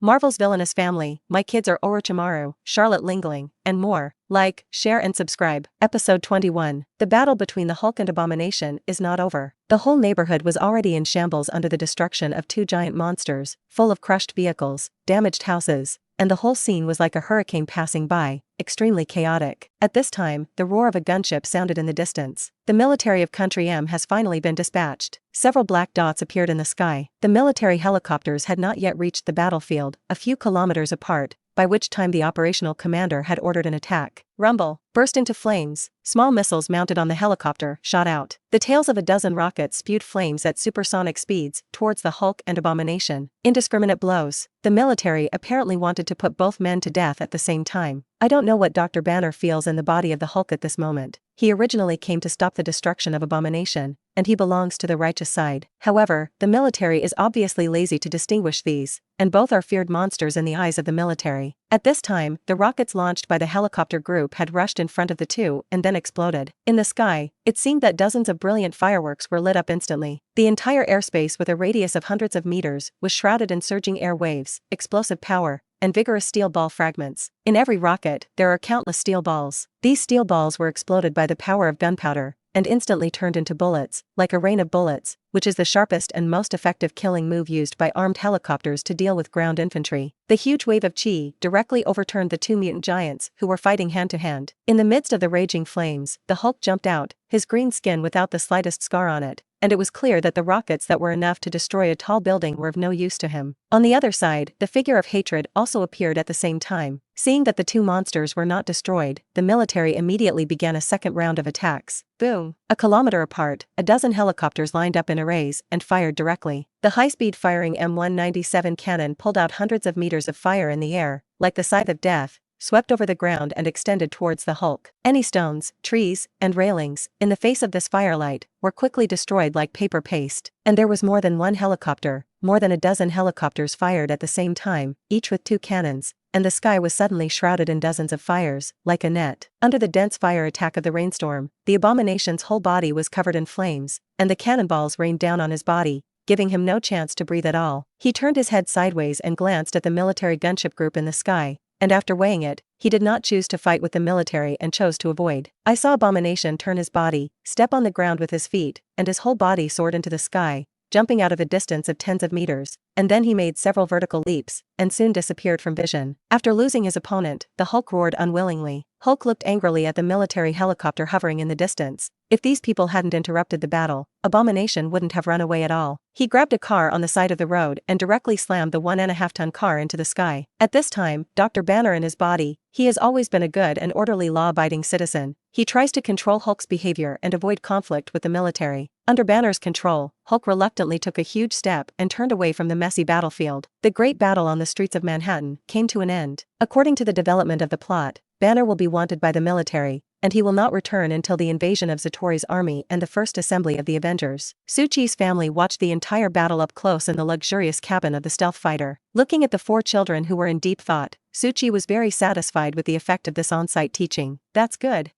Marvel's Villainous family, My Kids Are Orochimaru, Charlotte Lingling, and more. Like, share and subscribe. Episode 21. The battle between the Hulk and Abomination is not over. The whole neighborhood was already in shambles under the destruction of two giant monsters, full of crushed vehicles, damaged houses, and the whole scene was like a hurricane passing by, extremely chaotic. At this time, the roar of a gunship sounded in the distance. The military of Country M has finally been dispatched. Several black dots appeared in the sky. The military helicopters had not yet reached the battlefield, a few kilometers apart, by which time the operational commander had ordered an attack. Rumble, burst into flames. Small missiles mounted on the helicopter shot out. The tails of a dozen rockets spewed flames at supersonic speeds towards the Hulk and Abomination. Indiscriminate blows. The military apparently wanted to put both men to death at the same time. I don't know what Dr. Banner feels in the body of the Hulk at this moment. He originally came to stop the destruction of Abomination, and he belongs to the righteous side. However, the military is obviously lazy to distinguish these, and both are feared monsters in the eyes of the military. At this time, the rockets launched by the helicopter group had rushed in front of the two and then exploded. In the sky, it seemed that dozens of brilliant fireworks were lit up instantly. The entire airspace with a radius of hundreds of meters was shrouded in surging air waves, explosive power, and vigorous steel ball fragments. In every rocket, there are countless steel balls. These steel balls were exploded by the power of gunpowder, and instantly turned into bullets, like a rain of bullets, which is the sharpest and most effective killing move used by armed helicopters to deal with ground infantry. The huge wave of chi directly overturned the two mutant giants who were fighting hand to hand. In the midst of the raging flames, the Hulk jumped out, his green skin without the slightest scar on it, and it was clear that the rockets that were enough to destroy a tall building were of no use to him. On the other side, the figure of Hatred also appeared at the same time. Seeing that the two monsters were not destroyed, the military immediately began a second round of attacks. Boom! A kilometer apart, a dozen helicopters lined up in arrays and fired directly. The high-speed firing M197 cannon pulled out hundreds of meters of fire in the air, like the scythe of death, swept over the ground and extended towards the Hulk. Any stones, trees, and railings, in the face of this firelight, were quickly destroyed like paper paste. And there was more than one helicopter, more than a dozen helicopters fired at the same time, each with two cannons, and the sky was suddenly shrouded in dozens of fires, like a net. Under the dense fire attack of the rainstorm, the Abomination's whole body was covered in flames, and the cannonballs rained down on his body, giving him no chance to breathe at all. He turned his head sideways and glanced at the military gunship group in the sky, and after weighing it, he did not choose to fight with the military and chose to avoid. I saw Abomination turn his body, step on the ground with his feet, and his whole body soared into the sky, jumping out of a distance of tens of meters, and then he made several vertical leaps, and soon disappeared from vision. After losing his opponent, the Hulk roared unwillingly. Hulk looked angrily at the military helicopter hovering in the distance. If these people hadn't interrupted the battle, Abomination wouldn't have run away at all. He grabbed a car on the side of the road and directly slammed the 1.5-ton car into the sky. At this time, Dr. Banner in his body, he has always been a good and orderly law-abiding citizen. He tries to control Hulk's behavior and avoid conflict with the military. Under Banner's control, Hulk reluctantly took a huge step and turned away from the messy battlefield. The great battle on the streets of Manhattan came to an end. According to the development of the plot, Banner will be wanted by the military, and he will not return until the invasion of Zatori's army and the first assembly of the Avengers. Suchi's family watched the entire battle up close in the luxurious cabin of the stealth fighter. Looking at the four children who were in deep thought, Suchi was very satisfied with the effect of this on-site teaching. That's good.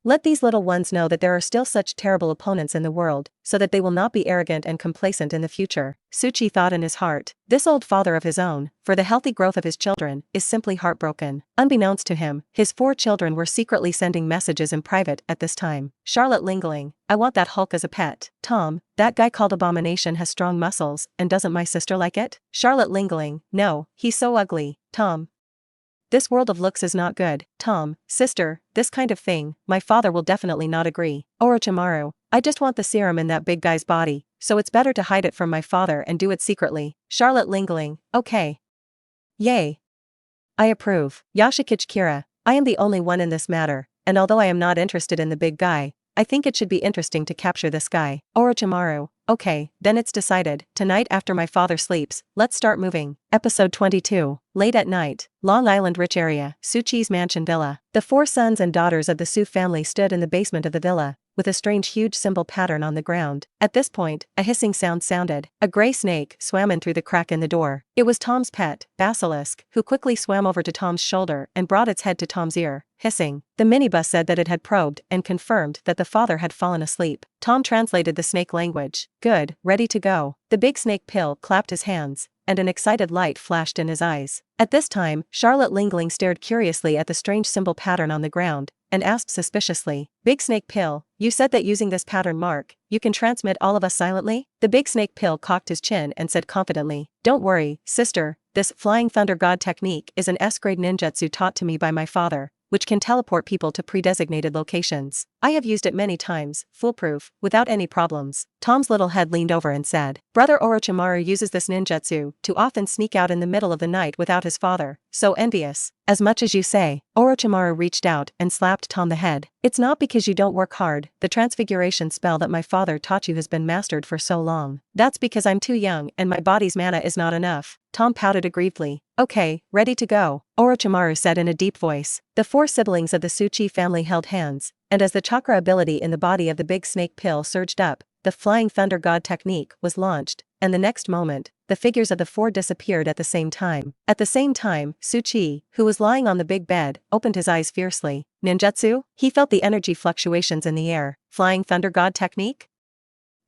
Let these little ones know that there are still such terrible opponents in the world, so that they will not be arrogant and complacent in the future. Suchi thought in his heart. This old father of his own, for the healthy growth of his children, is simply heartbroken. Unbeknownst to him, his four children were secretly sending messages in private at this time. Charlotte Lingling, I want that Hulk as a pet. Tom, that guy called Abomination has strong muscles, and doesn't my sister like it? Charlotte Lingling, no, he's so ugly. Tom, this world of looks is not good. Tom, sister, this kind of thing, my father will definitely not agree. Orochimaru, I just want the serum in that big guy's body, so it's better to hide it from my father and do it secretly. Charlotte Lingling, okay. Yay. I approve. Yoshikage Kira, I am the only one in this matter, and although I am not interested in the big guy, I think it should be interesting to capture this guy. Orochimaru, okay, then it's decided. Tonight after my father sleeps, let's start moving. Episode 22. Late at night, Long Island Rich Area, Suchi's mansion villa. The four sons and daughters of the Su family stood in the basement of the villa, with a strange huge symbol pattern on the ground. At this point, a hissing sound sounded. A gray snake swam in through the crack in the door. It was Tom's pet, Basilisk, who quickly swam over to Tom's shoulder and brought its head to Tom's ear, hissing. The minibus said that it had probed and confirmed that the father had fallen asleep. Tom translated the snake language. Good, ready to go. The big snake pill clapped his hands, and an excited light flashed in his eyes. At this time, Charlotte Lingling stared curiously at the strange symbol pattern on the ground, and asked suspiciously, "Big Snake Pill, you said that using this pattern mark, you can transmit all of us silently?" The Big Snake Pill cocked his chin and said confidently, "Don't worry, sister, this Flying Thunder God technique is an S-grade ninjutsu taught to me by my father, which can teleport people to pre-designated locations. I have used it many times, foolproof, without any problems." Tom's little head leaned over and said, "Brother Orochimaru uses this ninjutsu to often sneak out in the middle of the night without his father, so envious." "As much as you say." Orochimaru reached out and slapped Tom the head. "It's not because you don't work hard, the transfiguration spell that my father taught you has been mastered for so long. That's because I'm too young and my body's mana is not enough." Tom pouted aggrievedly. "Okay, ready to go," Orochimaru said in a deep voice. The 4 siblings of the Tsuchi family held hands, and as the chakra ability in the body of the Big Snake Pill surged up, the Flying Thunder God technique was launched, and the next moment, the figures of the 4 disappeared at the same time. At the same time, Tsuchi, who was lying on the big bed, opened his eyes fiercely. "Ninjutsu?" He felt the energy fluctuations in the air. "Flying Thunder God technique?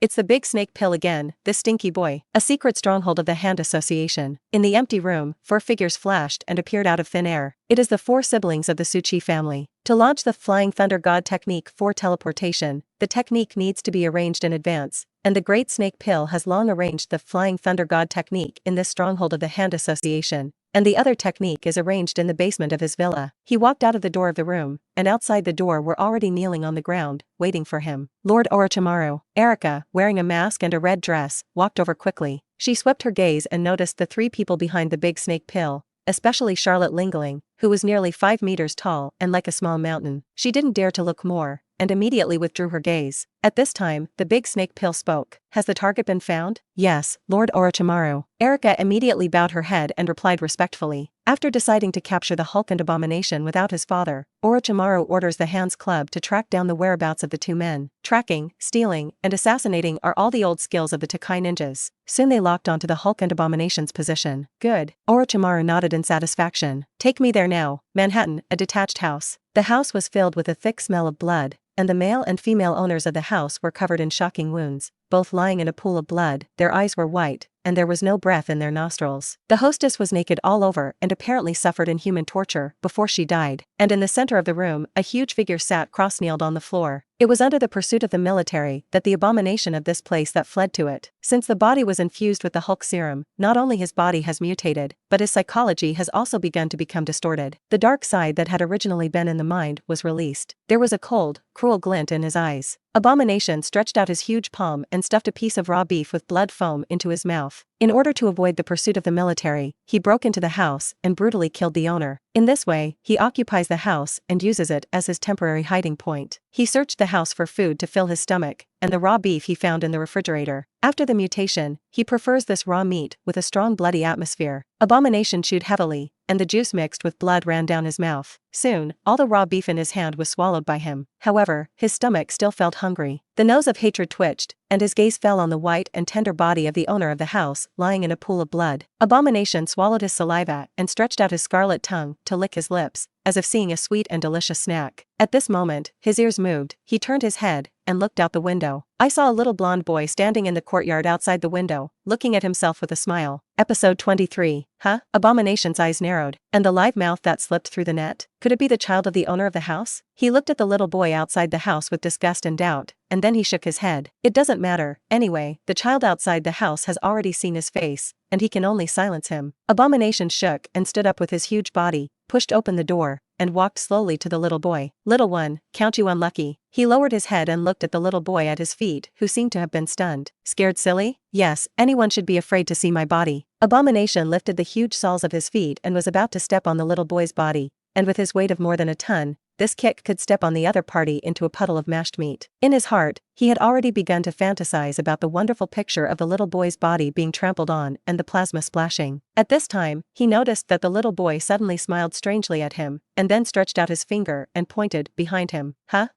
It's the Big Snake Pill again, this stinky boy." A secret stronghold of the Hand Association. In the empty room, 4 figures flashed and appeared out of thin air. It is the 4 siblings of the Tsuchi family. To launch the Flying Thunder God technique for teleportation, the technique needs to be arranged in advance, and the Great Snake Pill has long arranged the Flying Thunder God technique in this stronghold of the Hand Association, and the other technique is arranged in the basement of his villa. He walked out of the door of the room, and outside the door were already kneeling on the ground, waiting for him. Lord Orochimaru. Erika, wearing a mask and a red dress, walked over quickly. She swept her gaze and noticed the 3 people behind the Big Snake Pill, especially Charlotte Lingling, who was nearly 5 meters tall and like a small mountain. She didn't dare to look more, and immediately withdrew her gaze. At this time, the Big Snake Pill spoke. "Has the target been found?" "Yes, Lord Orochimaru." Erika immediately bowed her head and replied respectfully. After deciding to capture the Hulk and Abomination without his father, Orochimaru orders the Hands Club to track down the whereabouts of the 2 men. Tracking, stealing, and assassinating are all the old skills of the Tokai ninjas. Soon they locked onto the Hulk and Abomination's position. "Good." Orochimaru nodded in satisfaction. "Take me there now." Manhattan, a detached house. The house was filled with a thick smell of blood, and the male and female owners of the house were covered in shocking wounds, both lying in a pool of blood. Their eyes were white, and there was no breath in their nostrils. The hostess was naked all over and apparently suffered inhuman torture before she died, and in the center of the room a huge figure sat cross-kneeled on the floor. It was under the pursuit of the military that the abomination of this place that fled to it. Since the body was infused with the Hulk serum, not only his body has mutated, but his psychology has also begun to become distorted. The dark side that had originally been in the mind was released. There was a cold, cruel glint in his eyes. Abomination stretched out his huge palm and stuffed a piece of raw beef with blood foam into his mouth. In order to avoid the pursuit of the military, he broke into the house and brutally killed the owner. In this way, he occupies the house and uses it as his temporary hiding point. He searched the house for food to fill his stomach, and the raw beef he found in the refrigerator. After the mutation, he prefers this raw meat with a strong bloody atmosphere. Abomination chewed heavily, and the juice mixed with blood ran down his mouth. Soon, all the raw beef in his hand was swallowed by him. However, his stomach still felt hungry. The nose of hatred twitched, and his gaze fell on the white and tender body of the owner of the house, lying in a pool of blood. Abomination swallowed his saliva and stretched out his scarlet tongue to lick his lips, as if seeing a sweet and delicious snack. At this moment, his ears moved, he turned his head, and looked out the window. I saw a little blonde boy standing in the courtyard outside the window, looking at himself with a smile. Episode 23. Huh? Abomination's eyes narrowed, and the live mouth that slipped through the net. Could it be the child of the owner of the house? He looked at the little boy outside the house with disgust and doubt, and then he shook his head. It doesn't matter, anyway, the child outside the house has already seen his face, and he can only silence him. Abomination shook and stood up with his huge body, pushed open the door, and walked slowly to the little boy. "Little one, count you unlucky." He lowered his head and looked at the little boy at his feet, who seemed to have been stunned. "Scared silly? Yes, anyone should be afraid to see my body." Abomination lifted the huge soles of his feet and was about to step on the little boy's body, and with his weight of more than a ton, this kick could step on the other party into a puddle of mashed meat. In his heart, he had already begun to fantasize about the wonderful picture of the little boy's body being trampled on and the plasma splashing. At this time, he noticed that the little boy suddenly smiled strangely at him, and then stretched out his finger and pointed behind him. "Huh?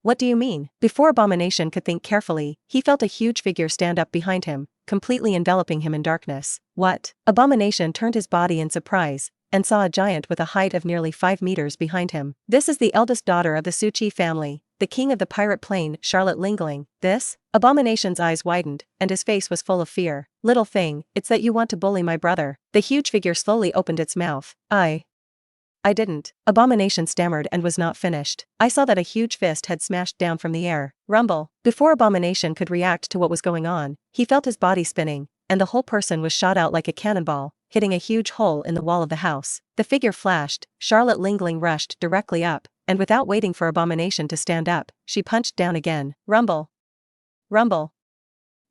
What do you mean?" Before Abomination could think carefully, he felt a huge figure stand up behind him, completely enveloping him in darkness. "What?" Abomination turned his body in surprise, and saw a giant with a height of nearly 5 meters behind him. This is the eldest daughter of the Tsuchi family, the king of the pirate plane, Charlotte Lingling. This? Abomination's eyes widened, and his face was full of fear. Little thing, it's that you want to bully my brother. The huge figure slowly opened its mouth. I didn't. Abomination stammered and was not finished. I saw that a huge fist had smashed down from the air. Rumble. Before Abomination could react to what was going on, he felt his body spinning, and the whole person was shot out like a cannonball, hitting a huge hole in the wall of the house. The figure flashed. Charlotte Lingling rushed directly up, and without waiting for Abomination to stand up, she punched down again. Rumble. Rumble.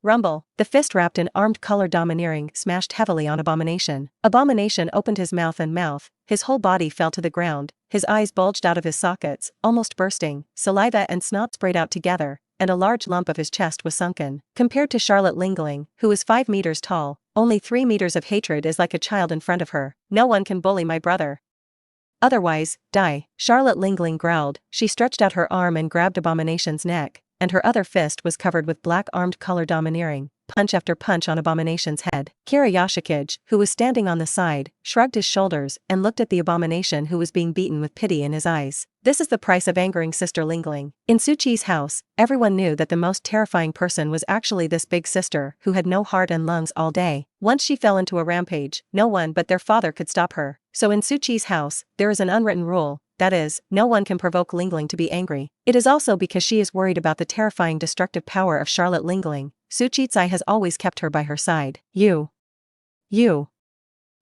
Rumble. The fist wrapped in armed color domineering smashed heavily on Abomination. Abomination opened his mouth, his whole body fell to the ground, his eyes bulged out of his sockets, almost bursting, saliva and snot sprayed out together, and a large lump of his chest was sunken. Compared to Charlotte Lingling, who is 5 meters tall, only 3 meters of hatred is like a child in front of her. No one can bully my brother. Otherwise, die. Charlotte Lingling growled. She stretched out her arm and grabbed Abomination's neck, and her other fist was covered with black armed color domineering, punch after punch on Abomination's head. Yoshikage, who was standing on the side, shrugged his shoulders and looked at the Abomination who was being beaten with pity in his eyes. This is the price of angering Sister Lingling. In Suchi's house, everyone knew that the most terrifying person was actually this big sister who had no heart and lungs all day. Once she fell into a rampage, no one but their father could stop her. So in Suchi's house, there is an unwritten rule. That is, no one can provoke Lingling to be angry. It is also because she is worried about the terrifying destructive power of Charlotte Lingling. Suchitsai has always kept her by her side. You.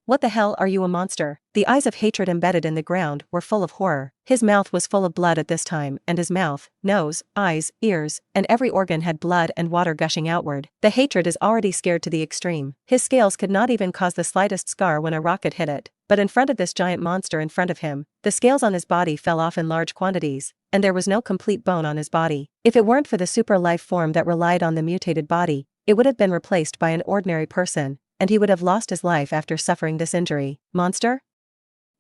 What the hell are you, a monster? The eyes of hatred embedded in the ground were full of horror. His mouth was full of blood at this time, and his mouth, nose, eyes, ears, and every organ had blood and water gushing outward. The hatred is already scared to the extreme. His scales could not even cause the slightest scar when a rocket hit it. But in front of this giant monster in front of him, the scales on his body fell off in large quantities, and there was no complete bone on his body. If it weren't for the super life form that relied on the mutated body, it would have been replaced by an ordinary person, and he would have lost his life after suffering this injury. Monster?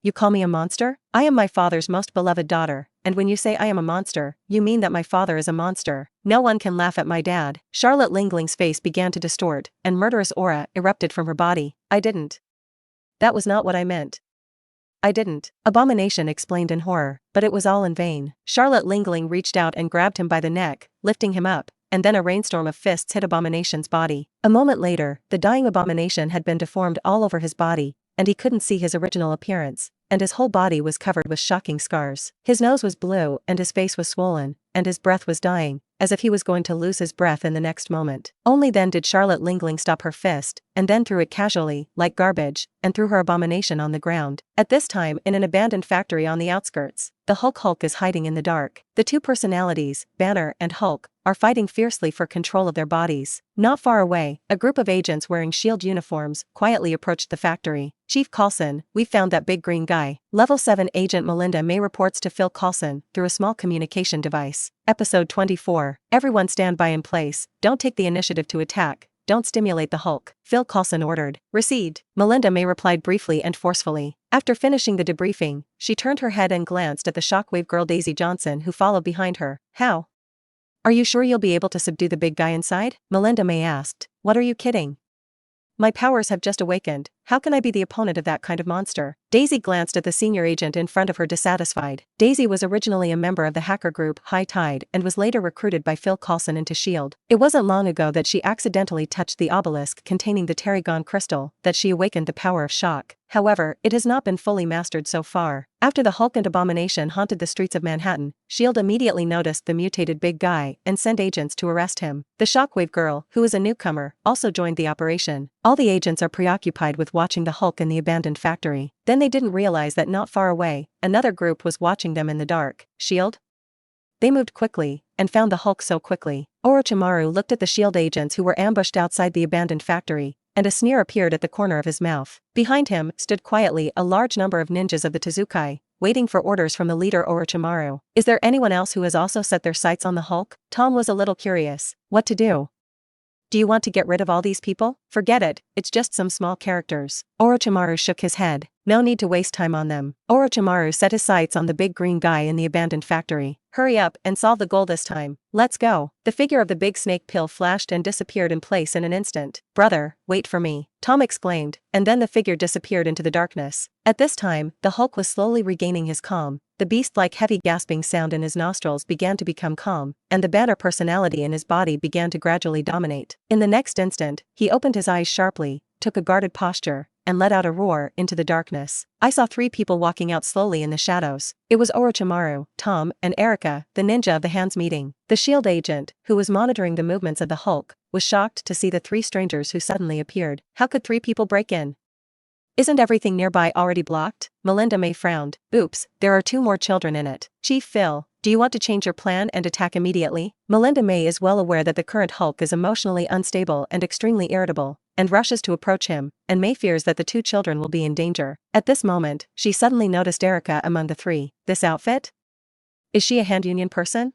You call me a monster? I am my father's most beloved daughter, and when you say I am a monster, you mean that my father is a monster. No one can laugh at my dad. Charlotte Lingling's face began to distort, and murderous aura erupted from her body. I didn't. That was not what I meant. I didn't. Abomination explained in horror, but it was all in vain. Charlotte Lingling reached out and grabbed him by the neck, lifting him up, and then a rainstorm of fists hit Abomination's body. A moment later, the dying Abomination had been deformed all over his body, and he couldn't see his original appearance, and his whole body was covered with shocking scars. His nose was blue and his face was swollen, and his breath was dying, as if he was going to lose his breath in the next moment. Only then did Charlotte Lingling stop her fist, and then threw it casually, like garbage, and threw her Abomination on the ground. At this time, in an abandoned factory on the outskirts, the Hulk is hiding in the dark. The two personalities, Banner and Hulk, are fighting fiercely for control of their bodies. Not far away, a group of agents wearing shield uniforms quietly approached the factory. Chief Coulson, we found that big green guy. Level 7 Agent Melinda May reports to Phil Coulson through a small communication device. Episode 24. Everyone stand by in place, don't take the initiative to attack, don't stimulate the Hulk, Phil Coulson ordered. Received. Melinda May replied briefly and forcefully. After finishing the debriefing, she turned her head and glanced at the Shockwave girl Daisy Johnson who followed behind her. How? Are you sure you'll be able to subdue the big guy inside? Melinda May asked. What are you kidding? My powers have just awakened. How can I be the opponent of that kind of monster? Daisy glanced at the senior agent in front of her dissatisfied. Daisy was originally a member of the hacker group High Tide and was later recruited by Phil Coulson into S.H.I.E.L.D. It wasn't long ago that she accidentally touched the obelisk containing the Terrigon crystal that she awakened the power of shock. However, it has not been fully mastered so far. After the Hulk and Abomination haunted the streets of Manhattan, S.H.I.E.L.D. immediately noticed the mutated big guy and sent agents to arrest him. The Shockwave girl, who is a newcomer, also joined the operation. All the agents are preoccupied with watching the Hulk in the abandoned factory. Then they didn't realize that not far away, another group was watching them in the dark. S.H.I.E.L.D.? They moved quickly, and found the Hulk so quickly. Orochimaru looked at the S.H.I.E.L.D. agents who were ambushed outside the abandoned factory, and a sneer appeared at the corner of his mouth. Behind him stood quietly a large number of ninjas of the Tezukai, waiting for orders from the leader Orochimaru. Is there anyone else who has also set their sights on the Hulk? Tom was a little curious. What to do? Do you want to get rid of all these people? Forget it, it's just some small characters. Orochimaru shook his head. No need to waste time on them. Orochimaru set his sights on the big green guy in the abandoned factory. Hurry up and solve the goal this time. Let's go. The figure of the big snake pill flashed and disappeared in place in an instant. Brother, wait for me, Tom exclaimed, and then the figure disappeared into the darkness. At this time, the Hulk was slowly regaining his calm, the beast-like heavy gasping sound in his nostrils began to become calm, and the banner personality in his body began to gradually dominate. In the next instant, he opened his eyes sharply, took a guarded posture, and let out a roar into the darkness. I saw 3 people walking out slowly in the shadows. It was Orochimaru, Tom, and Erika, the ninja of the hands meeting. The SHIELD agent, who was monitoring the movements of the Hulk, was shocked to see the 3 strangers who suddenly appeared. How could 3 people break in? Isn't everything nearby already blocked? Melinda May frowned. Oops, there are 2 more children in it. Chief Phil, do you want to change your plan and attack immediately? Melinda May is well aware that the current Hulk is emotionally unstable and extremely irritable, and rushes to approach him, and May fears that the 2 children will be in danger. At this moment, she suddenly noticed Erika among the 3. This outfit? Is she a hand union person?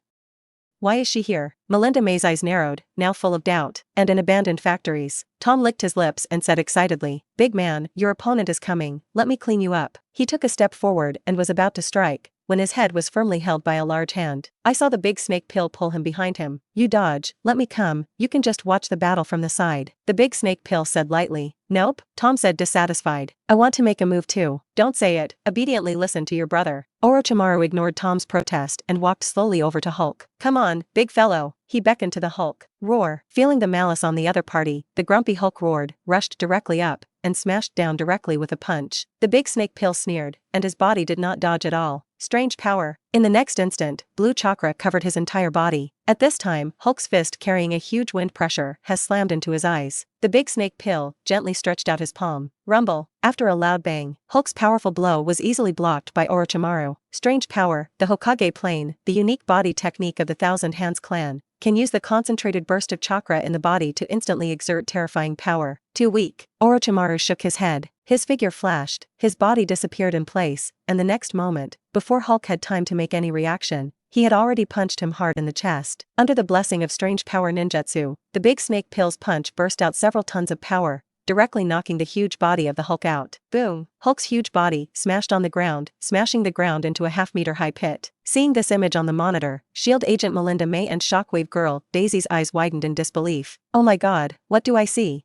Why is she here? Melinda May's eyes narrowed, now full of doubt. And in abandoned factories. Tom licked his lips and said excitedly, "Big man, your opponent is coming, let me clean you up." He took a step forward and was about to strike, when his head was firmly held by a large hand. I saw the big snake pill pull him behind him. "You dodge, let me come, you can just watch the battle from the side." The big snake pill said lightly. "Nope," Tom said dissatisfied. "I want to make a move too." "Don't say it, obediently listen to your brother." Orochimaru ignored Tom's protest and walked slowly over to Hulk. "Come on, big fellow." He beckoned to the Hulk. Roar. Feeling the malice on the other party, the grumpy Hulk roared, rushed directly up, and smashed down directly with a punch. The big snake pill sneered, and his body did not dodge at all. Strange power. In the next instant, blue chakra covered his entire body. At this time, Hulk's fist carrying a huge wind pressure has slammed into his eyes. The big snake pill gently stretched out his palm. Rumble. After a loud bang, Hulk's powerful blow was easily blocked by Orochimaru. Strange power. The Hokage plane, the unique body technique of the Thousand Hands clan, can use the concentrated burst of chakra in the body to instantly exert terrifying power. Too weak. Orochimaru shook his head. His figure flashed, his body disappeared in place, and the next moment, before Hulk had time to make any reaction, he had already punched him hard in the chest. Under the blessing of strange power ninjutsu, the big snake pill's punch burst out several tons of power, directly knocking the huge body of the Hulk out. Boom! Hulk's huge body smashed on the ground, smashing the ground into a half-meter-high pit. Seeing this image on the monitor, SHIELD agent Melinda May and Shockwave girl Daisy's eyes widened in disbelief. "Oh my god, what do I see?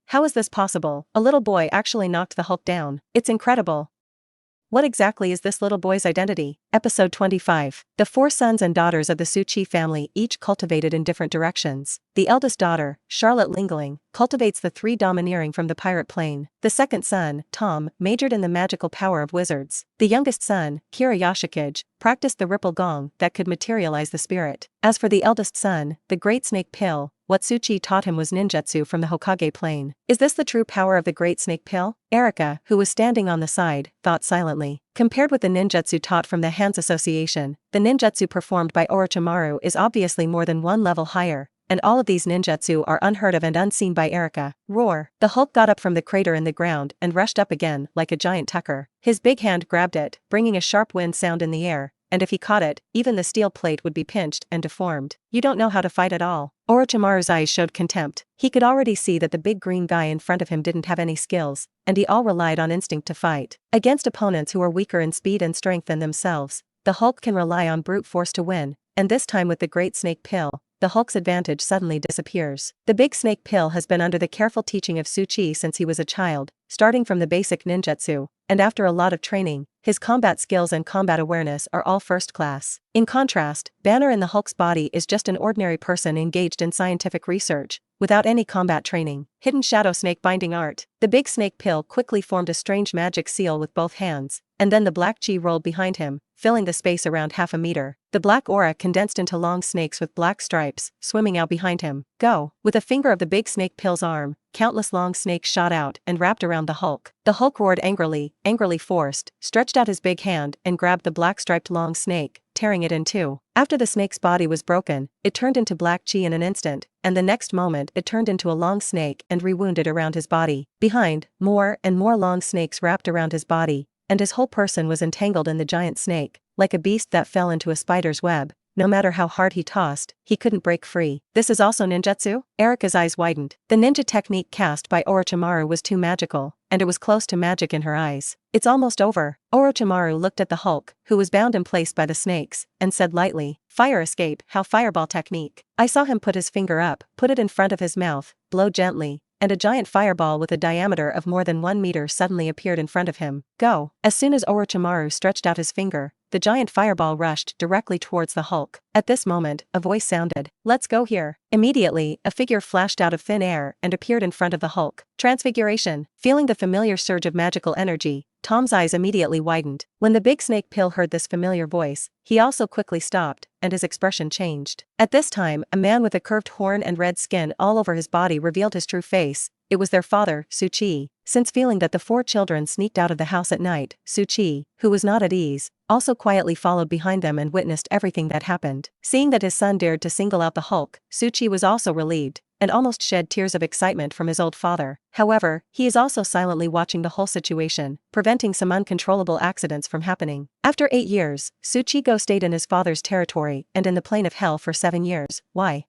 How is this possible? A little boy actually knocked the Hulk down. It's incredible. What exactly is this little boy's identity?" Episode 25. The 4 sons and daughters of the Tsuchi family each cultivated in different directions. The eldest daughter, Charlotte Lingling, cultivates the 3 domineering from the pirate plane. The second son, Tom, majored in the magical power of wizards. The youngest son, Kira Yoshikage, practiced the ripple gong that could materialize the spirit. As for the eldest son, the Great Snake Pill, what Tsuchi taught him was ninjutsu from the Hokage plane. Is this the true power of the Great Snake Pill? Erika, who was standing on the side, thought silently. Compared with the ninjutsu taught from the Hands Association, the ninjutsu performed by Orochimaru is obviously more than 1 level higher, and all of these ninjutsu are unheard of and unseen by Erika. Roar. The Hulk got up from the crater in the ground and rushed up again like a giant tucker. His big hand grabbed it, bringing a sharp wind sound in the air, and if he caught it, even the steel plate would be pinched and deformed. "You don't know how to fight at all." Orochimaru's eyes showed contempt. He could already see that the big green guy in front of him didn't have any skills, and he all relied on instinct to fight. Against opponents who are weaker in speed and strength than themselves, the Hulk can rely on brute force to win, and this time with the Great Snake Pill, the Hulk's advantage suddenly disappears. The big snake pill has been under the careful teaching of Tsuchi since he was a child, starting from the basic ninjutsu, and after a lot of training, his combat skills and combat awareness are all first class. In contrast, Banner in the Hulk's body is just an ordinary person engaged in scientific research, without any combat training. Hidden shadow snake binding art. The big snake pill quickly formed a strange magic seal with both hands, and then the black chi rolled behind him, filling the space around half a meter. The black aura condensed into long snakes with black stripes, swimming out behind him. Go! With a finger of the big snake pill's arm, countless long snakes shot out and wrapped around the Hulk. The Hulk roared angrily forced, stretched out his big hand and grabbed the black striped long snake, tearing it in two. After the snake's body was broken, it turned into black chi in an instant, and the next moment it turned into a long snake and rewounded around his body. Behind, more and more long snakes wrapped around his body, and his whole person was entangled in the giant snake, like a beast that fell into a spider's web. No matter how hard he tossed, he couldn't break free. This is also ninjutsu? Erika's eyes widened. The ninja technique cast by Orochimaru was too magical, and it was close to magic in her eyes. It's almost over. Orochimaru looked at the Hulk, who was bound in place by the snakes, and said lightly, "Fire escape, how fireball technique." I saw him put his finger up, put it in front of his mouth, blow gently, and a giant fireball with a diameter of more than 1 meter suddenly appeared in front of him. Go! As soon as Orochimaru stretched out his finger, the giant fireball rushed directly towards the Hulk. At this moment, a voice sounded, "Let's go here." Immediately, a figure flashed out of thin air and appeared in front of the Hulk. Transfiguration. Feeling the familiar surge of magical energy, Tom's eyes immediately widened. When the big snake pill heard this familiar voice, he also quickly stopped, and his expression changed. At this time, a man with a curved horn and red skin all over his body revealed his true face. It was their father, Su-Chi. Since feeling that the 4 children sneaked out of the house at night, Su-Chi, who was not at ease, also quietly followed behind them and witnessed everything that happened. Seeing that his son dared to single out the Hulk, Su-Chi was also relieved, and almost shed tears of excitement from his old father. However, he is also silently watching the whole situation, preventing some uncontrollable accidents from happening. After 8 years, Su-Chi stayed in his father's territory and in the plane of hell for 7 years. Why?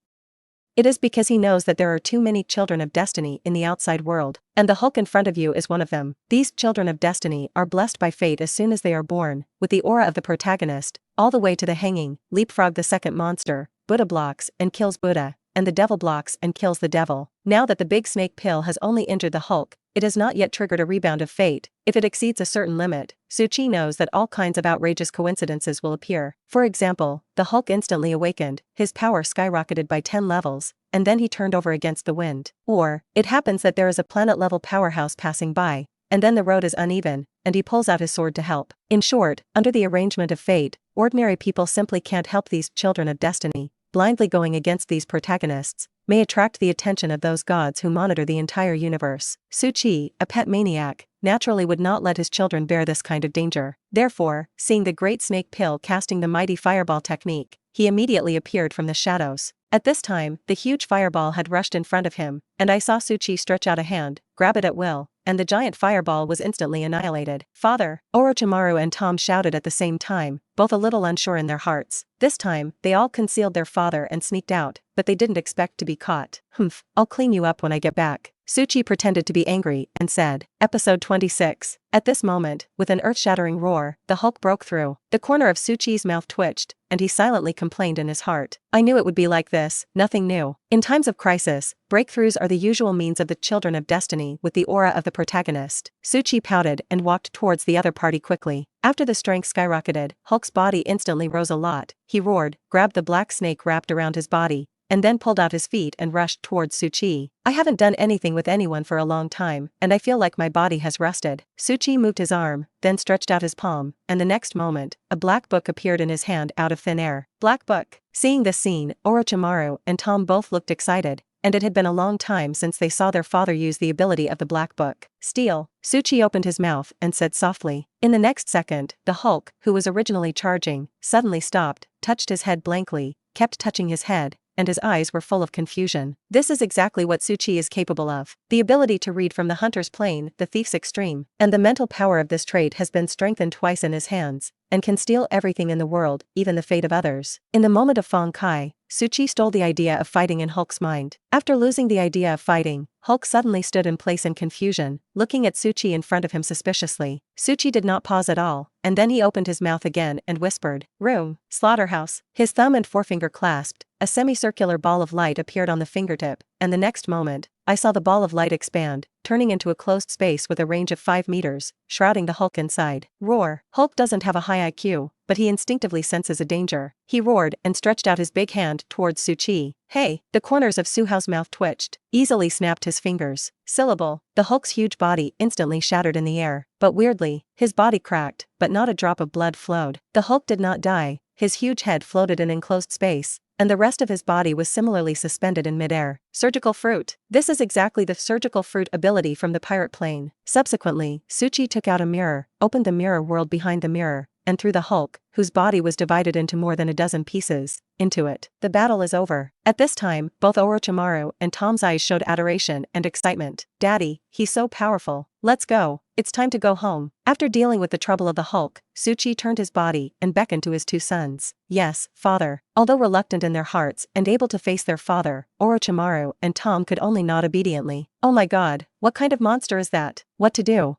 It is because he knows that there are too many children of destiny in the outside world, and the Hulk in front of you is one of them. These children of destiny are blessed by fate as soon as they are born, with the aura of the protagonist, all the way to the hanging, leapfrog the second monster, Buddha blocks and kills Buddha, and the devil blocks and kills the devil. Now that the big snake pill has only injured the Hulk, it has not yet triggered a rebound of fate. If it exceeds a certain limit, Su-Chi knows that all kinds of outrageous coincidences will appear. For example, the Hulk instantly awakened, his power skyrocketed by 10 levels, and then he turned over against the wind. Or, it happens that there is a planet-level powerhouse passing by, and then the road is uneven, and he pulls out his sword to help. In short, under the arrangement of fate, ordinary people simply can't help these children of destiny. Blindly going against these protagonists may attract the attention of those gods who monitor the entire universe. Su-Chi, a pet maniac, naturally would not let his children bear this kind of danger. Therefore, seeing the great snake pill casting the mighty fireball technique, he immediately appeared from the shadows. At this time, the huge fireball had rushed in front of him, and I saw Su-Chi stretch out a hand, grab it at will, and the giant fireball was instantly annihilated. "Father!" Orochimaru and Tom shouted at the same time, both a little unsure in their hearts. This time, they all concealed their father and sneaked out, but they didn't expect to be caught. "Humph, I'll clean you up when I get back." Su-Chi pretended to be angry and said. Episode 26. At this moment, with an earth-shattering roar, the Hulk broke through. The corner of Su-Chi's mouth twitched, and he silently complained in his heart. "I knew it would be like this, nothing new." In times of crisis, breakthroughs are the usual means of the children of destiny with the aura of the protagonist. Su-Chi pouted and walked towards the other party quickly. After the strength skyrocketed, Hulk's body instantly rose a lot. He roared, grabbed the black snake wrapped around his body, and then pulled out his feet and rushed towards Su-Chi. "I haven't done anything with anyone for a long time, and I feel like my body has rested." Su-Chi moved his arm, then stretched out his palm, and the next moment, a black book appeared in his hand out of thin air. Black book. Seeing this scene, Orochimaru and Tom both looked excited, and it had been a long time since they saw their father use the ability of the black book. "Steal." Su-Chi opened his mouth and said softly. In the next second, the Hulk, who was originally charging, suddenly stopped, touched his head blankly, kept touching his head, and his eyes were full of confusion. This is exactly what Su-Chi is capable of. The ability to read from the hunter's plane, the thief's extreme, and the mental power of this trait has been strengthened twice in his hands, and can steal everything in the world, even the fate of others. In the moment of Fong Kai, Su-Chi stole the idea of fighting in Hulk's mind. After losing the idea of fighting, Hulk suddenly stood in place in confusion, looking at Su-Chi in front of him suspiciously. Su-Chi did not pause at all, and then he opened his mouth again and whispered, "Room, slaughterhouse." His thumb and forefinger clasped, a semicircular ball of light appeared on the fingertip, and the next moment, I saw the ball of light expand, turning into a closed space with a range of 5 meters, shrouding the Hulk inside. Roar. Hulk doesn't have a high IQ, but he instinctively senses a danger. He roared and stretched out his big hand towards Su-Chi. "Hey!" The corners of Su-Hao's mouth twitched, easily snapped his fingers. Syllable. The Hulk's huge body instantly shattered in the air, but weirdly, his body cracked, but not a drop of blood flowed. The Hulk did not die, his huge head floated in enclosed space, and the rest of his body was similarly suspended in midair. Surgical fruit. This is exactly the surgical fruit ability from the pirate plane. Subsequently, Su-Chi took out a mirror, opened the mirror world behind the mirror, and threw the Hulk, whose body was divided into more than a dozen pieces, into it. The battle is over. At this time, both Orochimaru and Tom's eyes showed adoration and excitement. "Daddy, he's so powerful. Let's go. It's time to go home." After dealing with the trouble of the Hulk, Su-Chi turned his body and beckoned to his 2 sons. "Yes, father." Although reluctant in their hearts and able to face their father, Orochimaru and Tom could only nod obediently. "Oh my god, what kind of monster is that? What to do?"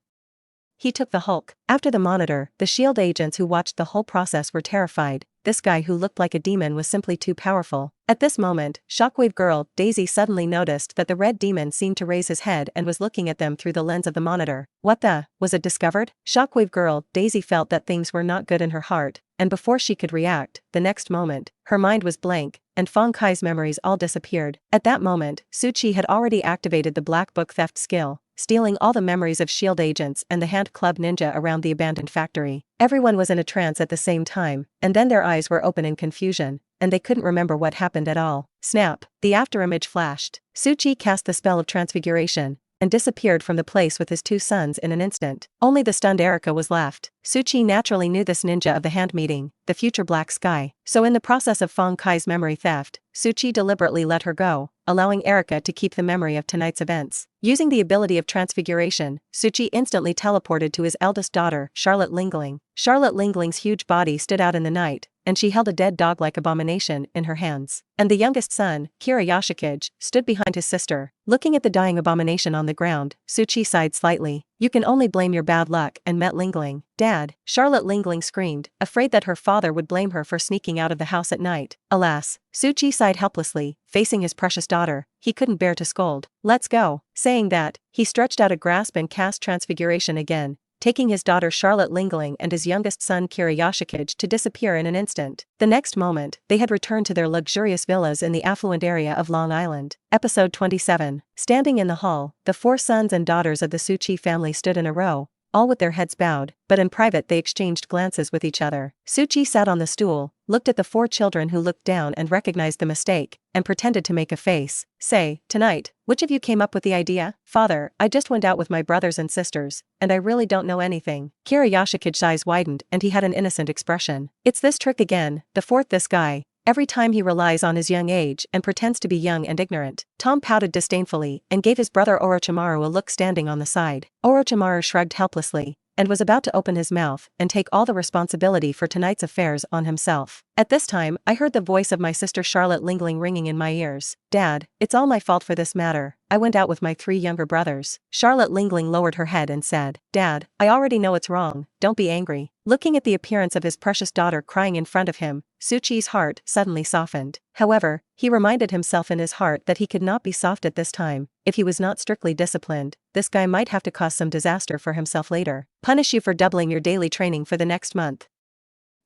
he took the Hulk. After the monitor, the SHIELD agents who watched the whole process were terrified. This guy who looked like a demon was simply too powerful. At this moment, Shockwave Girl, Daisy suddenly noticed that the red demon seemed to raise his head and was looking at them through the lens of the monitor. What the? Was it discovered? Shockwave Girl, Daisy felt that things were not good in her heart, and before she could react, the next moment, her mind was blank, and Fong Kai's memories all disappeared. At that moment, Suchi had already activated the Black Book theft skill, stealing all the memories of SHIELD agents and the Hand Club ninja around the abandoned factory. Everyone was in a trance at the same time, and then their eyes were open in confusion, and they couldn't remember what happened at all. Snap! The afterimage flashed. Suchi cast the spell of transfiguration, and disappeared from the place with his two sons in an instant. Only the stunned Erika was left. Suchi naturally knew this ninja of the hand meeting, the future Black Sky. So in the process of Fong Kai's memory theft, Suchi deliberately let her go, allowing Erika to keep the memory of tonight's events. Using the ability of transfiguration, Suchi instantly teleported to his eldest daughter, Charlotte Lingling. Charlotte Lingling's huge body stood out in the night, and she held a dead dog-like abomination in her hands. And the youngest son, Kira Yoshikage, stood behind his sister. Looking at the dying abomination on the ground, Suchi sighed slightly. You can only blame your bad luck and met Lingling. Dad, Charlotte Lingling screamed, afraid that her father would blame her for sneaking out of the house at night. Alas, Suchi sighed helplessly, facing his precious daughter. He couldn't bear to scold. Let's go. Saying that, he stretched out a grasp and cast transfiguration again, taking his daughter Charlotte Lingling and his youngest son Kira Yoshikage to disappear in an instant. The next moment, they had returned to their luxurious villas in the affluent area of Long Island. Episode 27. Standing in the hall, the four sons and daughters of the Suchi family stood in a row, all with their heads bowed, but in private they exchanged glances with each other. Suchi sat on the stool, looked at the four children who looked down and recognized the mistake, and pretended to make a face. Say, tonight, which of you came up with the idea? Father, I just went out with my brothers and sisters, and I really don't know anything. Kira Yoshikage's eyes widened and he had an innocent expression. It's this trick again, the fourth this guy. Every time he relies on his young age and pretends to be young and ignorant. Tom pouted disdainfully and gave his brother Orochimaru a look standing on the side. Orochimaru shrugged helplessly, and was about to open his mouth and take all the responsibility for tonight's affairs on himself. At this time, I heard the voice of my sister Charlotte Lingling ringing in my ears. Dad, it's all my fault for this matter. I went out with my three younger brothers. Charlotte Lingling lowered her head and said, Dad, I already know it's wrong, don't be angry. Looking at the appearance of his precious daughter crying in front of him, Suchi's heart suddenly softened. However, he reminded himself in his heart that he could not be soft at this time. If he was not strictly disciplined, this guy might have to cause some disaster for himself later. Punish you for doubling your daily training for the next month.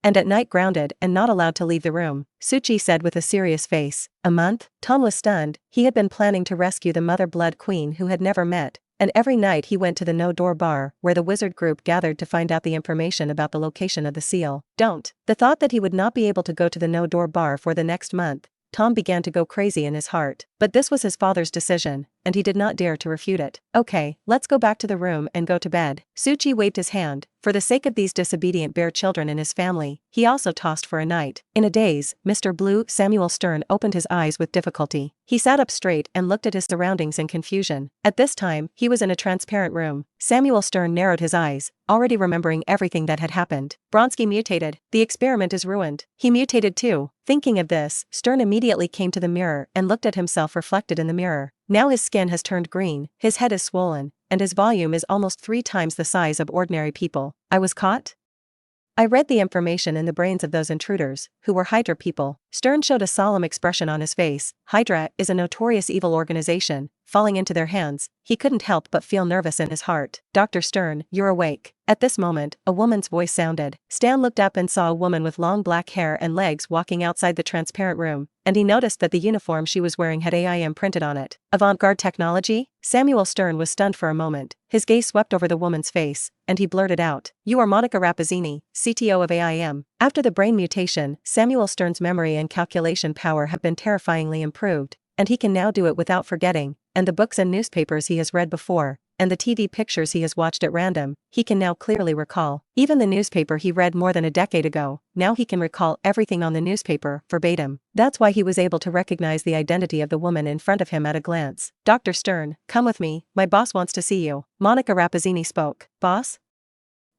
And at night grounded and not allowed to leave the room, Suchi said with a serious face. A month? Tom was stunned. He had been planning to rescue the Mother Blood Queen who had never met, and every night he went to the no-door bar where the wizard group gathered to find out the information about the location of the seal. Don't. The thought that he would not be able to go to the no-door bar for the next month, Tom began to go crazy in his heart. But this was his father's decision, and he did not dare to refute it. Okay, let's go back to the room and go to bed. Suchi waved his hand. For the sake of these disobedient bear children in his family, he also tossed for a night. In a daze, Mr. Blue Samuel Stern opened his eyes with difficulty. He sat up straight and looked at his surroundings in confusion. At this time, he was in a transparent room. Samuel Stern narrowed his eyes, already remembering everything that had happened. Bronsky mutated. The experiment is ruined. He mutated too. Thinking of this, Stern immediately came to the mirror and looked at himself reflected in the mirror. Now his skin has turned green, his head is swollen, and his volume is almost 3 times the size of ordinary people. I was caught? I read the information in the brains of those intruders, who were Hydra people. Stern showed a solemn expression on his face. Hydra is a notorious evil organization. Falling into their hands, he couldn't help but feel nervous in his heart. Dr. Stern, you're awake. At this moment, a woman's voice sounded. Stan looked up and saw a woman with long black hair and legs walking outside the transparent room, and he noticed that the uniform she was wearing had AIM printed on it. Avant-garde technology? Samuel Stern was stunned for a moment. His gaze swept over the woman's face, and he blurted out, You are Monica Rappazzini, CTO of AIM. After the brain mutation, Samuel Stern's memory and calculation power have been terrifyingly improved, and he can now do it without forgetting, and the books and newspapers he has read before, and the TV pictures he has watched at random, he can now clearly recall. Even the newspaper he read more than a decade ago, now he can recall everything on the newspaper, verbatim. That's why he was able to recognize the identity of the woman in front of him at a glance. Dr. Stern, come with me, my boss wants to see you. Monica Rappazzini spoke. Boss?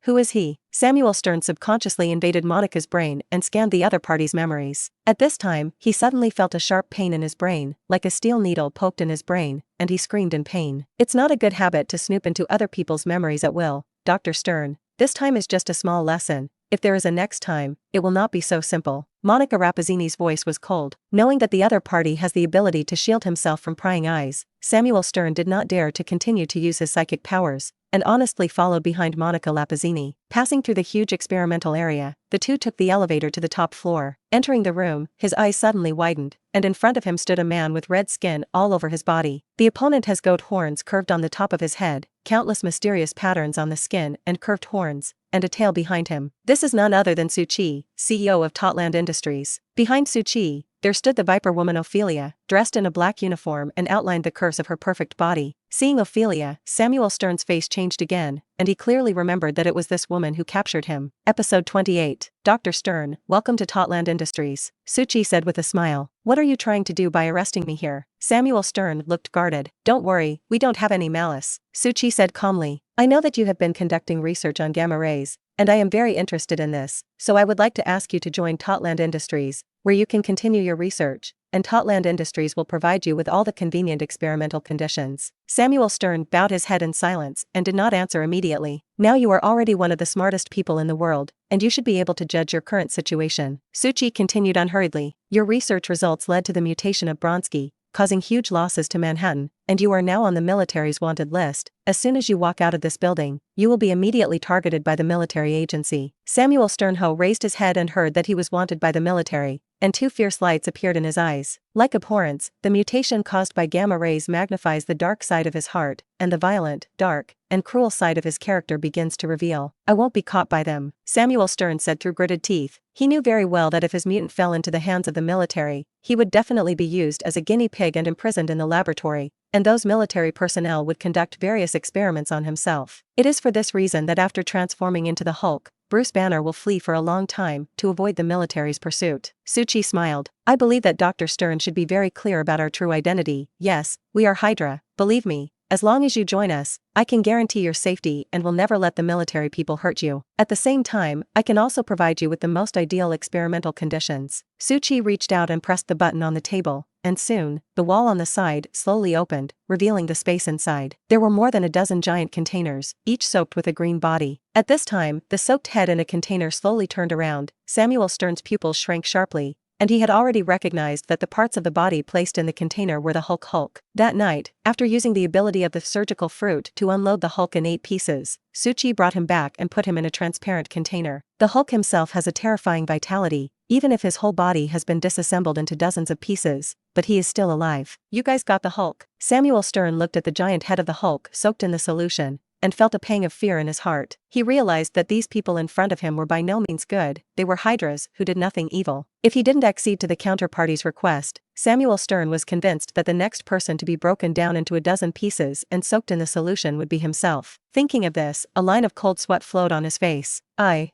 Who is he? Samuel Stern subconsciously invaded Monica's brain and scanned the other party's memories. At this time, he suddenly felt a sharp pain in his brain, like a steel needle poked in his brain, and he screamed in pain. It's not a good habit to snoop into other people's memories at will, Dr. Stern. This time is just a small lesson. If there is a next time, it will not be so simple. Monica Rappazzini's voice was cold. Knowing that the other party has the ability to shield himself from prying eyes, Samuel Stern did not dare to continue to use his psychic powers, and honestly followed behind Monica Rappazzini. Passing through the huge experimental area, the two took the elevator to the top floor. Entering the room, his eyes suddenly widened, and in front of him stood a man with red skin all over his body. The opponent has goat horns curved on the top of his head, countless mysterious patterns on the skin and curved horns, and a tail behind him. This is none other than Su Chi, CEO of Totland Industries. Behind Su Chi, there stood the Viper woman Ophelia, dressed in a black uniform and outlined the curves of her perfect body. Seeing Ophelia, Samuel Stern's face changed again, and he clearly remembered that it was this woman who captured him. Episode 28. Dr. Stern, welcome to Totland Industries, Su Chi said with a smile. What are you trying to do by arresting me here? Samuel Stern looked guarded. Don't worry, we don't have any malice, Su Chi said calmly. I know that you have been conducting research on gamma rays, and I am very interested in this, so I would like to ask you to join Totland Industries, where you can continue your research, and Totland Industries will provide you with all the convenient experimental conditions. Samuel Stern bowed his head in silence and did not answer immediately. Now you are already one of the smartest people in the world, and you should be able to judge your current situation. Su Chi continued unhurriedly. Your research results led to the mutation of Bronsky, causing huge losses to Manhattan, and you are now on the military's wanted list. As soon as you walk out of this building, you will be immediately targeted by the military agency. Samuel Sternho raised his head and heard that he was wanted by the military, and two fierce lights appeared in his eyes. Like abhorrence, the mutation caused by gamma rays magnifies the dark side of his heart, and the violent, dark, and cruel side of his character begins to reveal. I won't be caught by them, Samuel Stern said through gritted teeth. He knew very well that if his mutant fell into the hands of the military, he would definitely be used as a guinea pig and imprisoned in the laboratory, and those military personnel would conduct various experiments on himself. It is for this reason that after transforming into the Hulk, Bruce Banner will flee for a long time to avoid the military's pursuit. Su Chi smiled. I believe that Dr. Stern should be very clear about our true identity. Yes, we are Hydra, believe me. As long as you join us, I can guarantee your safety and will never let the military people hurt you. At the same time, I can also provide you with the most ideal experimental conditions. Su Chi reached out and pressed the button on the table, and soon, the wall on the side slowly opened, revealing the space inside. There were more than a dozen giant containers, each soaked with a green body. At this time, the soaked head in a container slowly turned around. Samuel Stern's pupils shrank sharply, and he had already recognized that the parts of the body placed in the container were the Hulk. That night, after using the ability of the surgical fruit to unload the Hulk in 8 pieces, Su Chi brought him back and put him in a transparent container. The Hulk himself has a terrifying vitality, even if his whole body has been disassembled into dozens of pieces, but he is still alive. You guys got the Hulk. Samuel Stern looked at the giant head of the Hulk soaked in the solution, and felt a pang of fear in his heart. He realized that these people in front of him were by no means good, they were Hydras who did nothing evil. If he didn't accede to the counterparty's request, Samuel Stern was convinced that the next person to be broken down into a dozen pieces and soaked in the solution would be himself. Thinking of this, a line of cold sweat flowed on his face. I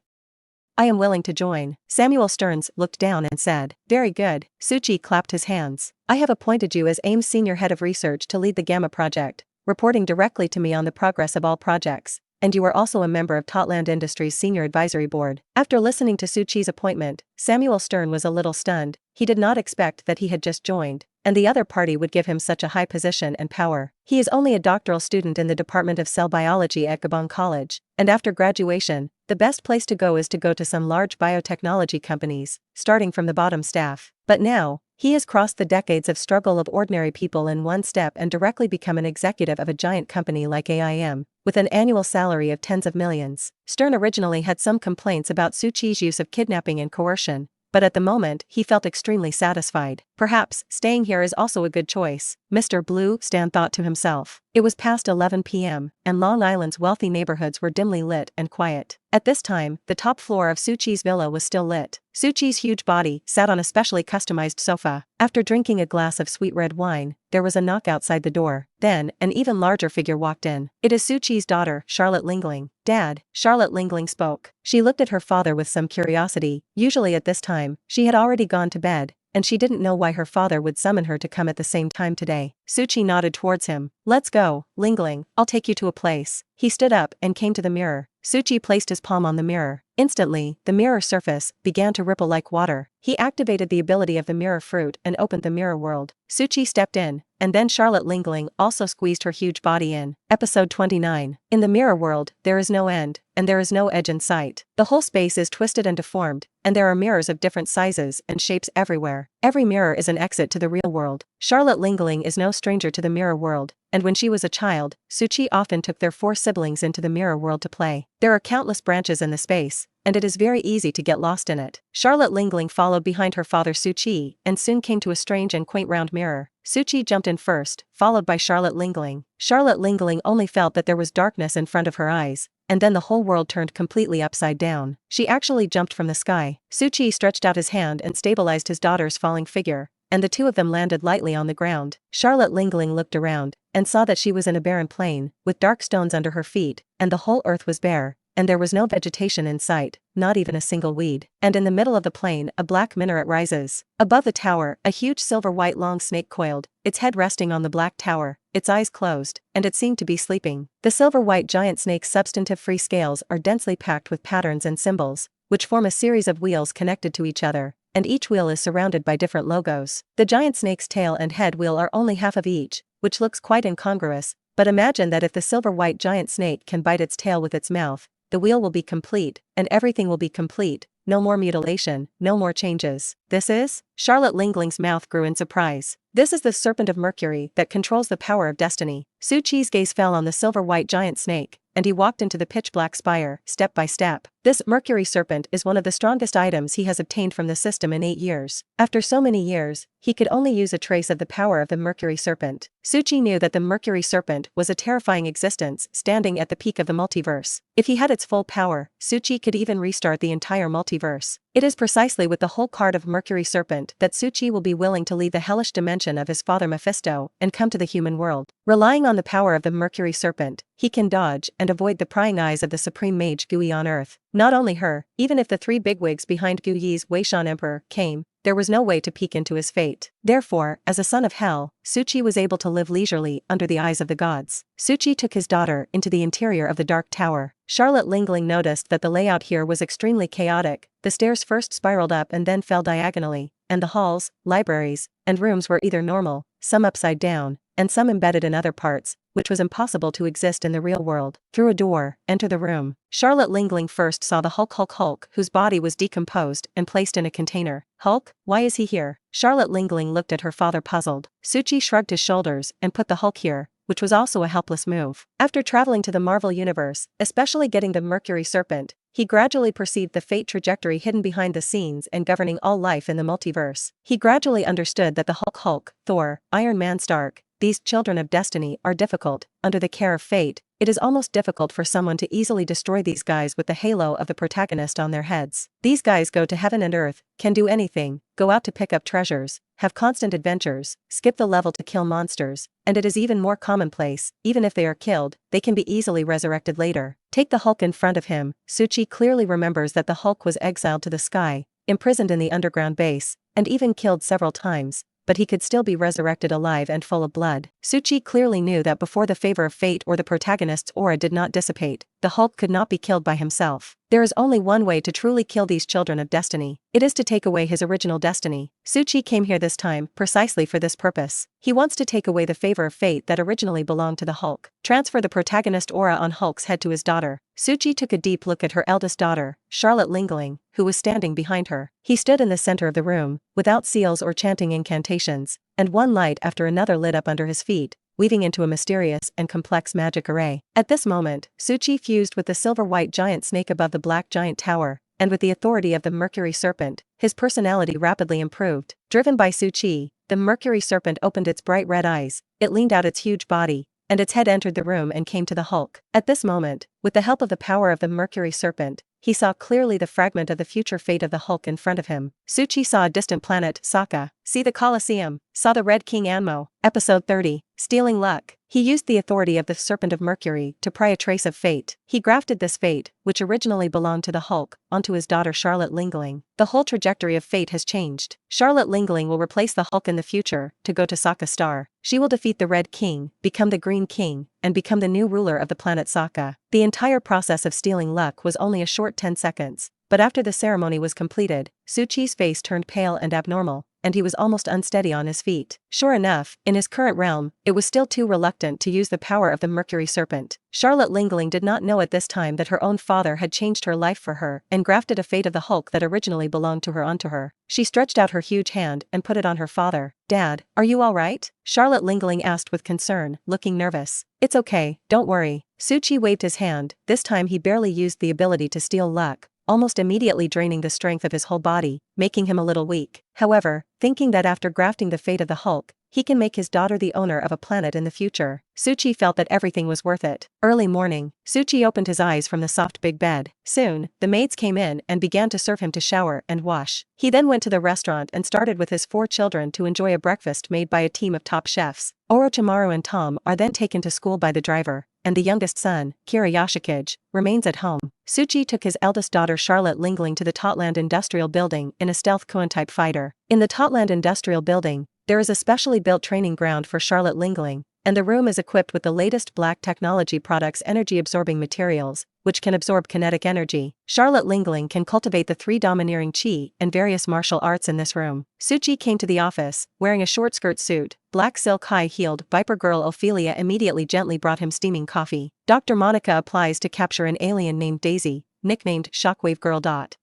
am willing to join. Samuel Stearns looked down and said, very good. Su Chi clapped his hands. I have appointed you as AIM's senior head of research to lead the Gamma project, reporting directly to me on the progress of all projects, and you are also a member of Totland Industries' senior advisory board. After listening to Su Chi's appointment, Samuel Stern was a little stunned. He did not expect that he had just joined, and the other party would give him such a high position and power. He is only a doctoral student in the Department of Cell Biology at Gabon College, and after graduation, the best place to go is to go to some large biotechnology companies, starting from the bottom staff. But now, he has crossed the decades of struggle of ordinary people in one step and directly become an executive of a giant company like AIM, with an annual salary of tens of millions. Stern originally had some complaints about Su Chi's use of kidnapping and coercion, but at the moment he felt extremely satisfied. Perhaps, staying here is also a good choice, Mr. Blue, Stan thought to himself. It was past 11 p.m., and Long Island's wealthy neighborhoods were dimly lit and quiet. At this time, the top floor of Su Chi's villa was still lit. Su Chi's huge body sat on a specially customized sofa. After drinking a glass of sweet red wine, there was a knock outside the door. Then, an even larger figure walked in. It is Su Chi's daughter, Charlotte Lingling. Dad, Charlotte Lingling spoke. She looked at her father with some curiosity. Usually at this time, she had already gone to bed, and she didn't know why her father would summon her to come at the same time today. Su Chi nodded towards him. Let's go, Lingling, I'll take you to a place. He stood up and came to the mirror. Suchi placed his palm on the mirror. Instantly, the mirror surface began to ripple like water. He activated the ability of the mirror fruit and opened the mirror world. Suchi stepped in, and then Charlotte Lingling also squeezed her huge body in. Episode 29. In the mirror world, there is no end, and there is no edge in sight. The whole space is twisted and deformed, and there are mirrors of different sizes and shapes everywhere. Every mirror is an exit to the real world. Charlotte Lingling is no stranger to the mirror world, and when she was a child, Suchi often took their 4 siblings into the mirror world to play. There are countless branches in the space, and it is very easy to get lost in it. Charlotte Lingling followed behind her father Suchi and soon came to a strange and quaint round mirror. Suchi jumped in first, followed by Charlotte Lingling. Charlotte Lingling only felt that there was darkness in front of her eyes, and then the whole world turned completely upside down. She actually jumped from the sky. Suchi stretched out his hand and stabilized his daughter's falling figure, and the two of them landed lightly on the ground. Charlotte Lingling looked around, and saw that she was in a barren plain, with dark stones under her feet, and the whole earth was bare, and there was no vegetation in sight, not even a single weed. And in the middle of the plain, a black minaret rises. Above the tower, a huge silver-white long snake coiled, its head resting on the black tower, its eyes closed, and it seemed to be sleeping. The silver-white giant snake's substantive-free scales are densely packed with patterns and symbols, which form a series of wheels connected to each other, and each wheel is surrounded by different logos. The giant snake's tail and head wheel are only half of each, which looks quite incongruous, but imagine that if the silver-white giant snake can bite its tail with its mouth, the wheel will be complete, and everything will be complete. No more mutilation, no more changes. This is? Charlotte Lingling's mouth grew in surprise. This is the serpent of Mercury that controls the power of destiny. Suchi's gaze fell on the silver-white giant snake, and he walked into the pitch-black spire, step by step. This Mercury serpent is one of the strongest items he has obtained from the system in 8 years. After so many years, he could only use a trace of the power of the Mercury serpent. Suchi knew that the Mercury serpent was a terrifying existence standing at the peak of the multiverse. If he had its full power, Suchi could even restart the entire multiverse. It is precisely with the whole card of Mercury serpent that Suchi will be willing to leave the hellish dimension of his father Mephisto and come to the human world. Relying on the power of the Mercury serpent, he can dodge and avoid the prying eyes of the supreme mage Gui on Earth. Not only her, even if the 3 bigwigs behind Gui's Weishan Emperor came, there was no way to peek into his fate. Therefore, as a son of hell, Suchi was able to live leisurely under the eyes of the gods. Suchi took his daughter into the interior of the Dark Tower. Charlotte Lingling noticed that the layout here was extremely chaotic. The stairs first spiraled up and then fell diagonally, and the halls, libraries, and rooms were either normal, some upside down, and some embedded in other parts, which was impossible to exist in the real world. Through a door, enter the room. Charlotte Lingling first saw the Hulk whose body was decomposed and placed in a container. Hulk, why is he here? Charlotte Lingling looked at her father puzzled. Suchi shrugged his shoulders and put the Hulk here, which was also a helpless move. After traveling to the Marvel Universe, especially getting the Mercury Serpent, he gradually perceived the fate trajectory hidden behind the scenes and governing all life in the multiverse. He gradually understood that the Hulk, Thor, Iron Man, Stark, these children of destiny are difficult. Under the care of fate, it is almost difficult for someone to easily destroy these guys with the halo of the protagonist on their heads. These guys go to heaven and earth, can do anything, go out to pick up treasures, have constant adventures, skip the level to kill monsters, and it is even more commonplace, even if they are killed, they can be easily resurrected later. Take the Hulk in front of him. Suchi clearly remembers that the Hulk was exiled to the sky, imprisoned in the underground base, and even killed several times, but he could still be resurrected alive and full of blood. Suchi clearly knew that before the favor of fate or the protagonist's aura did not dissipate, the Hulk could not be killed by himself. There is only one way to truly kill these children of destiny. It is to take away his original destiny. Suchi came here this time precisely for this purpose. He wants to take away the favor of fate that originally belonged to the Hulk. Transfer the protagonist aura on Hulk's head to his daughter. Suchi took a deep look at her eldest daughter, Charlotte Lingling, who was standing behind her. He stood in the center of the room, without seals or chanting incantations, and one light after another lit up under his feet, weaving into a mysterious and complex magic array. At this moment, Suchi fused with the silver-white giant snake above the black giant tower, and with the authority of the Mercury Serpent, his personality rapidly improved. Driven by Suchi, the Mercury Serpent opened its bright red eyes, it leaned out its huge body, and its head entered the room and came to the Hulk. At this moment, with the help of the power of the Mercury Serpent, he saw clearly the fragment of the future fate of the Hulk in front of him. Suchi saw a distant planet, Sokka, see the Colosseum, saw the Red King Anmo. Episode 30, Stealing Luck. He used the authority of the Serpent of Mercury to pry a trace of fate. He grafted this fate, which originally belonged to the Hulk, onto his daughter Charlotte Lingling. The whole trajectory of fate has changed. Charlotte Lingling will replace the Hulk in the future to go to Sokka Star. She will defeat the Red King, become the Green King, and become the new ruler of the planet Sokka. The entire process of stealing luck was only a short 10 seconds. But after the ceremony was completed, Suchi's face turned pale and abnormal, and he was almost unsteady on his feet. Sure enough, in his current realm, it was still too reluctant to use the power of the Mercury Serpent. Charlotte Lingling did not know at this time that her own father had changed her life for her and grafted a fate of the Hulk that originally belonged to her onto her. She stretched out her huge hand and put it on her father. "Dad, are you all right?" Charlotte Lingling asked with concern, looking nervous. "It's okay, don't worry." Suchi waved his hand. This time he barely used the ability to steal luck, almost immediately draining the strength of his whole body, making him a little weak. However, thinking that after grafting the fate of the Hulk, he can make his daughter the owner of a planet in the future, Suchi felt that everything was worth it. Early morning, Suchi opened his eyes from the soft big bed. Soon, the maids came in and began to serve him to shower and wash. He then went to the restaurant and started with his 4 children to enjoy a breakfast made by a team of top chefs. Orochimaru and Tom are then taken to school by the driver, and the youngest son, Kira Yoshikage, remains at home. Suchi took his eldest daughter Charlotte Lingling to the Totland Industrial Building in a stealth Kuan-type fighter. In the Totland Industrial Building, there is a specially built training ground for Charlotte Lingling, and the room is equipped with the latest black technology products, energy-absorbing materials, which can absorb kinetic energy. Charlotte Lingling can cultivate the 3 domineering chi and various martial arts in this room. Suchi came to the office, wearing a short skirt suit, black silk high-heeled. Viper girl Ophelia immediately gently brought him steaming coffee. Dr. Monica applies to capture an alien named Daisy, nicknamed Shockwave Girl.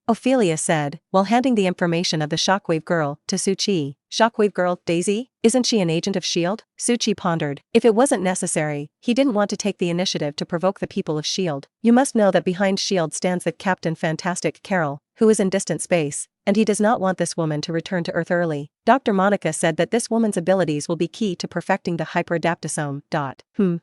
Ophelia said, while handing the information of the Shockwave Girl to Suchi. "Shockwave Girl, Daisy? Isn't she an agent of S.H.I.E.L.D.? Suchi pondered. If it wasn't necessary, he didn't want to take the initiative to provoke the people of S.H.I.E.L.D. You must know that behind S.H.I.E.L.D. stands the Captain Fantastic Carol, who is in distant space, and he does not want this woman to return to Earth early. Dr. Monica said that this woman's abilities will be key to perfecting the hyper-adaptosome.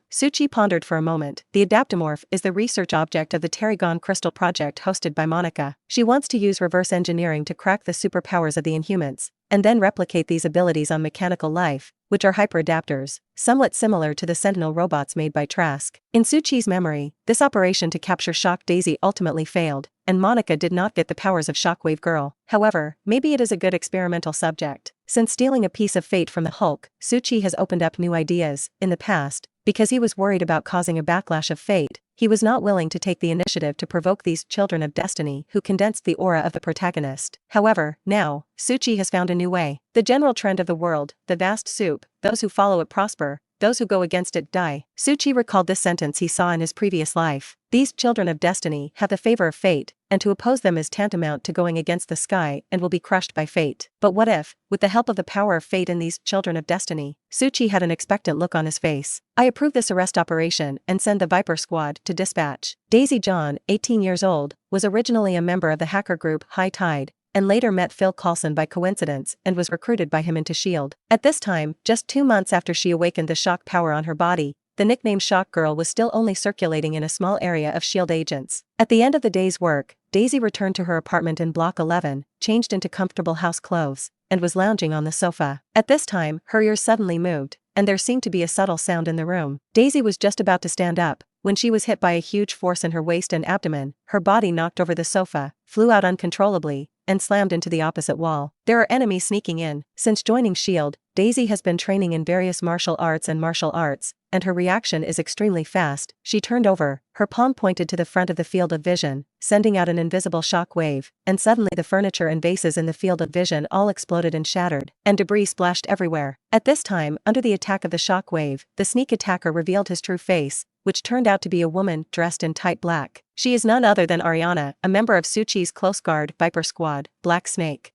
Suchi pondered for a moment. The adaptomorph is the research object of the Terrigon Crystal project hosted by Monica. She wants to use reverse engineering to crack the superpowers of the Inhumans, and then replicate these abilities on mechanical life, which are hyper-adapters, somewhat similar to the Sentinel robots made by Trask. In Suchi's memory, this operation to capture Shock Daisy ultimately failed, and Monica did not get the powers of Shockwave Girl. However, maybe it is a good experimental subject. Since stealing a piece of fate from the Hulk, Suchi has opened up new ideas. In the past, because he was worried about causing a backlash of fate, he was not willing to take the initiative to provoke these children of destiny who condensed the aura of the protagonist. However, now, Suchi has found a new way. The general trend of the world, the vast soup, those who follow it prosper, those who go against it die. Suchi recalled this sentence he saw in his previous life. These children of destiny have the favor of fate, and to oppose them is tantamount to going against the sky and will be crushed by fate. But what if, with the help of the power of fate in these children of destiny? Suchi had an expectant look on his face. "I approve this arrest operation and send the Viper Squad to dispatch." Daisy John, 18 years old, was originally a member of the hacker group High Tide, and later met Phil Coulson by coincidence and was recruited by him into S.H.I.E.L.D. At this time, just 2 months after she awakened the shock power on her body, the nickname Shock Girl was still only circulating in a small area of S.H.I.E.L.D. agents. At the end of the day's work, Daisy returned to her apartment in Block 11, changed into comfortable house clothes, and was lounging on the sofa. At this time, her ears suddenly moved, and there seemed to be a subtle sound in the room. Daisy was just about to stand up, when she was hit by a huge force in her waist and abdomen. Her body knocked over the sofa, flew out uncontrollably, and slammed into the opposite wall. There are enemies sneaking in. Since joining S.H.I.E.L.D., Daisy has been training in various martial arts, and her reaction is extremely fast. She turned over, her palm pointed to the front of the field of vision, sending out an invisible shock wave, and suddenly the furniture and vases in the field of vision all exploded and shattered, and debris splashed everywhere. At this time, under the attack of the shock wave, the sneak attacker revealed his true face, which turned out to be a woman dressed in tight black. She is none other than Ariana, a member of Suchi's close guard Viper Squad, Black Snake.